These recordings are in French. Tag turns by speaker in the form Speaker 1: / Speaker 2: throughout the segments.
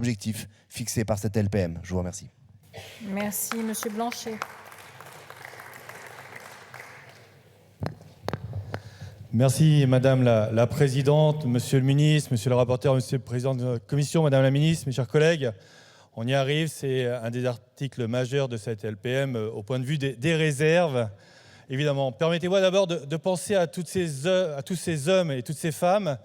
Speaker 1: objectifs fixés par cette LPM. Je vous remercie.
Speaker 2: Merci, Monsieur Blanchet.
Speaker 3: Merci Madame la Présidente, Monsieur le Ministre, Monsieur le rapporteur, Monsieur le Président de la Commission, Madame la Ministre, mes chers collègues. On y arrive, c'est un des articles majeurs de cette LPM au point de vue des réserves. Évidemment, permettez-moi d'abord de penser à tous ces hommes et toutes ces femmes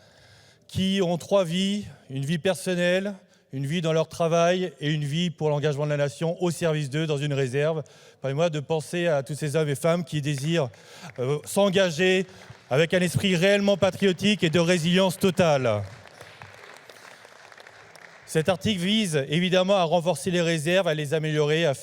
Speaker 3: qui ont 3 vies, une vie personnelle, une vie dans leur travail et une vie pour l'engagement de la nation au service d'eux dans une réserve. Permettez-moi de penser à tous ces hommes et femmes qui désirent s'engager avec un esprit réellement patriotique et de résilience totale. Cet article vise évidemment à renforcer les réserves, à les améliorer, à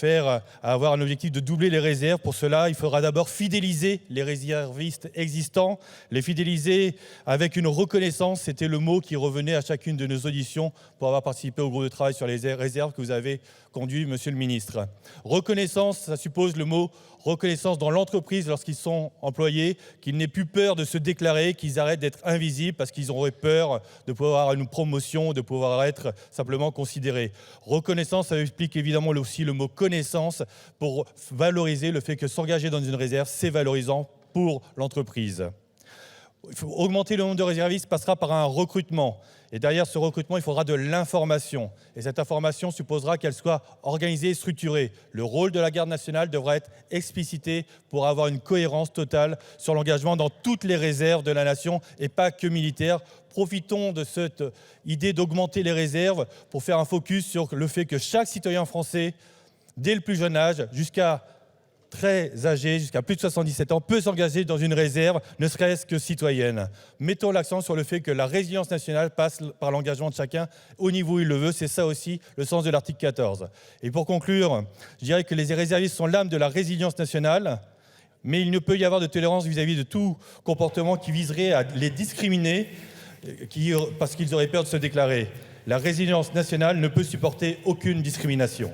Speaker 3: avoir un objectif de doubler les réserves. Pour cela, il faudra d'abord fidéliser les réservistes existants, les fidéliser avec une reconnaissance. C'était le mot qui revenait à chacune de nos auditions pour avoir participé au groupe de travail sur les réserves que vous avez conduit, Monsieur le Ministre. Reconnaissance, ça suppose le mot reconnaissance dans l'entreprise lorsqu'ils sont employés, qu'ils n'aient plus peur de se déclarer, qu'ils arrêtent d'être invisibles parce qu'ils auraient peur de pouvoir avoir une promotion, de pouvoir être simplement considérés. Reconnaissance, ça explique évidemment aussi le mot connaissance pour valoriser le fait que s'engager dans une réserve, c'est valorisant pour l'entreprise. Il faut augmenter le nombre de réservistes passera par un recrutement. Et derrière ce recrutement, il faudra de l'information. Et cette information supposera qu'elle soit organisée et structurée. Le rôle de la garde nationale devra être explicité pour avoir une cohérence totale sur l'engagement dans toutes les réserves de la nation et pas que militaires. Profitons de cette idée d'augmenter les réserves pour faire un focus sur le fait que chaque citoyen français, dès le plus jeune âge, jusqu'à très âgé, jusqu'à plus de 77 ans, peut s'engager dans une réserve, ne serait-ce que citoyenne. Mettons l'accent sur le fait que la résilience nationale passe par l'engagement de chacun au niveau où il le veut. C'est ça aussi le sens de l'article 14. Et pour conclure, je dirais que les réservistes sont l'âme de la résilience nationale, mais il ne peut y avoir de tolérance vis-à-vis de tout comportement qui viserait à les discriminer parce qu'ils auraient peur de se déclarer. La résilience nationale ne peut supporter aucune discrimination.